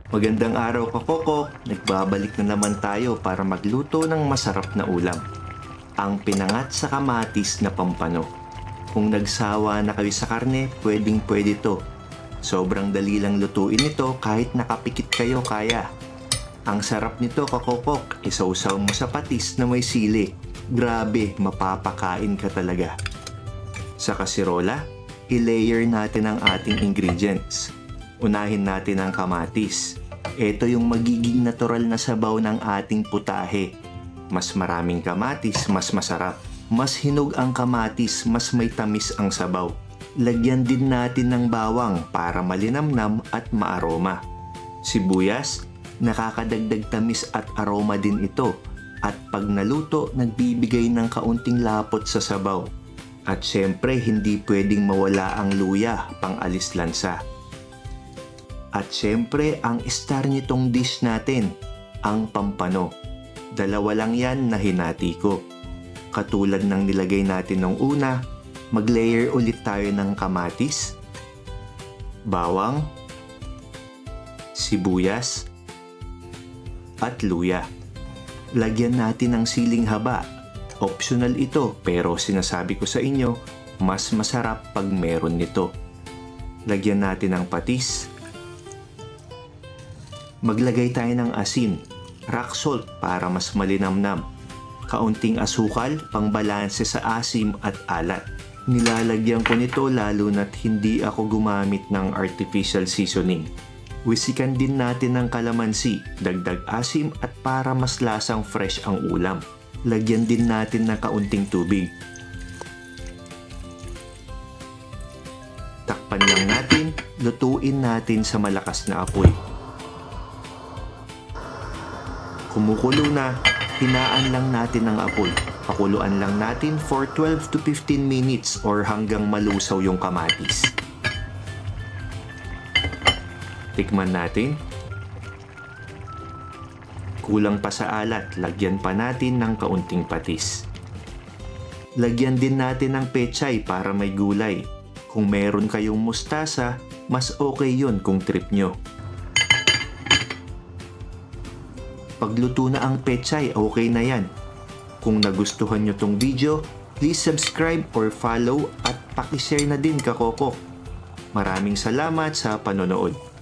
Magandang araw kakoko, nagbabalik na naman tayo para magluto ng masarap na ulam. Ang pinangat sa kamatis na pampano. Kung nagsawa na kayo sa karne, pwedeng-pwede to. Sobrang dali lang lutuin ito kahit nakapikit kayo kaya. Ang sarap nito kakokok, isawsaw mo sa patis na may sili. Grabe, mapapakain ka talaga. Sa kasirola, i-layer natin ang ating ingredients. Unahin natin ang kamatis. Ito yung magiging natural na sabaw ng ating putahe. Mas maraming kamatis, mas masarap. Mas hinog ang kamatis, mas may tamis ang sabaw. Lagyan din natin ng bawang para malinamnam at maaroma. Sibuyas, nakakadagdag tamis at aroma din ito. At pag naluto, nagbibigay ng kaunting lapot sa sabaw. At syempre, hindi pwedeng mawala ang luya, pang-alis lansa. At syempre, ang star nitong dish natin, ang pampano. Dalawa lang yan na hinati ko. Katulad ng nilagay natin nung una, mag-layer ulit tayo ng kamatis, bawang, sibuyas, at luya. Lagyan natin ng siling haba. Optional ito pero sinasabi ko sa inyo, mas masarap pag meron nito. Lagyan natin ng patis. Maglagay tayo ng asin, rock salt para mas malinamnam. Kaunting asukal, pangbalanse sa asim at alat. Nilalagyan ko nito lalo na't hindi ako gumamit ng artificial seasoning. Wisikan din natin ng kalamansi, dagdag asim at para mas lasang fresh ang ulam. Lagyan din natin ng kaunting tubig. Takpan lang natin, lutuin natin sa malakas na apoy. Kumukulo na, hinaan lang natin ang apoy. Pakuluan lang natin for 12 to 15 minutes or hanggang malusaw yung kamatis. Tikman natin. Kulang pa sa alat, lagyan pa natin ng kaunting patis. Lagyan din natin ng pechay para may gulay. Kung meron kayong mustasa, mas okay yun kung trip nyo. Pagluto na ang pechay, okay na yan. Kung nagustuhan nyo tong video, please subscribe or follow at pakishare na din kakoko. Maraming salamat sa panonood.